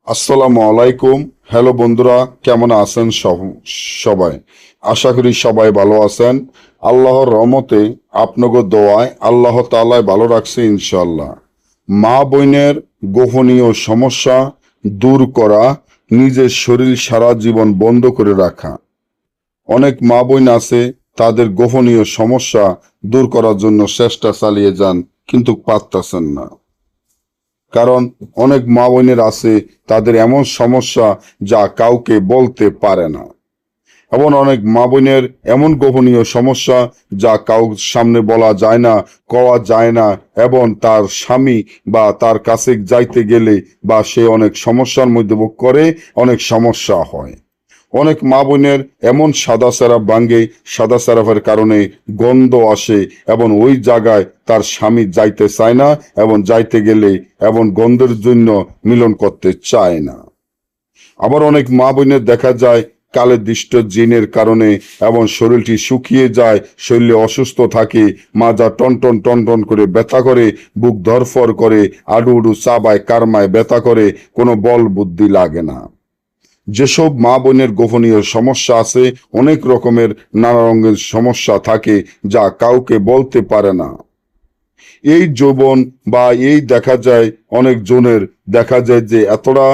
আসসালামু আলাইকুম। হ্যালো বন্ধুরা, কেমন আছেন সবাই? আশা করি সবাই ভালো আছেন। আল্লাহর রহমতে আপনাকে দোয়ায় আল্লাহ তাআলাই ভালো রাখছে ইনশাল্লাহ। মা বোনের গোপনীয় সমস্যা দূর করা, নিজের শরীর সারা জীবন বন্ধ করে রাখা। অনেক মা বোন আছে, তাদের গোপনীয় সমস্যা দূর করার জন্য চেষ্টা চালিয়ে যান, কিন্তু পারতেছেন না। কারণ অনেক মা বোনের আছে, তাদের এমন সমস্যা যা কাউকে বলতে পারে না। এবং অনেক মা বোনের এমন গোপনীয় সমস্যা যা কাউর সামনে বলা যায় না, কওয়া যায় না, এবং তার স্বামী বা তার কাছে যাইতে গেলে বা সে অনেক সমস্যার মধ্যে ভোগ করে, অনেক সমস্যা হয়। অনেক মা বোনের এমন সাদা সেরাপ ভাঙ্গে, সাদা সেরাপের কারণে গন্ধ আসে এবং ওই জায়গায় তার স্বামী যাইতে চায় না, এবং যাইতে গেলে এবং গন্ধের জন্য মিলন করতে চায় না। আবার অনেক মা বোনের দেখা যায় কালে দৃষ্ট জিনের কারণে এবং শরীরটি শুকিয়ে যায়, শরীরে অসুস্থ থাকে, মাজা টনটন টনটন করে ব্যথা করে, বুক ধরফর করে, আডু উডু চাবায় কারমায় ব্যথা করে, কোনো বল বুদ্ধি লাগে না। যেসব মা বোনের গোপনীয় সমস্যা আছে, অনেক রকমের নানা রঙের সমস্যা থাকে যা কাউকে বলতে পারে না। এই যৌবন বা এই দেখা যায় অনেক জনের দেখা যায় যে এতটা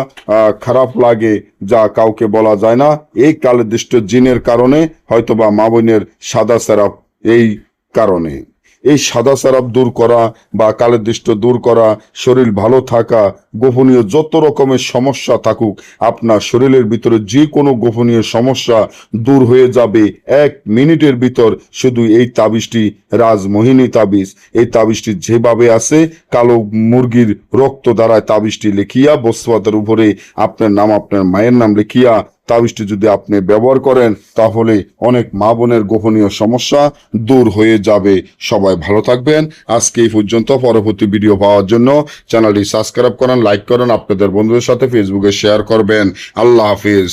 খারাপ লাগে যা কাউকে বলা যায় না। এই কালদৃষ্ট জিনের কারণে, হয়তোবা মা বোনের সাদা সেরাপ, এই কারণে এই সাদা সেরাপ দূর করা বা কালের দৃষ্টি দূর করা, শরীর ভালো থাকা, গোপনীয় যত রকমের সমস্যা থাকুক, আপনার শরীরের ভিতরে যে কোনো গোপনীয় সমস্যা দূর হয়ে যাবে 1 মিনিটের ভিতর। শুধু এই তাবিজটি, রাজমোহিনী তাবিজ, এই তাবিজটি যেভাবে আছে, কালো মুরগির রক্ত দ্বারা তাবিজটি লিখিয়া বস্ত্রপাতের উপরে আপনার নাম, আপনার মায়ের নাম লিখিয়া তাবিজটি যদি আপনি ব্যবহার করেন, তাহলে অনেক মা বোনের গোপনীয় সমস্যা দূর হয়ে যাবে। সবাই ভালো থাকবেন। আজকে এই পর্যন্ত। পরবর্তী ভিডিও পাওয়ার জন্য চ্যানেলটি সাবস্ক্রাইব করেন, লাইক করেন, আপনাদের বন্ধুদের সাথে ফেসবুকে শেয়ার করবেন। আল্লাহ হাফিজ।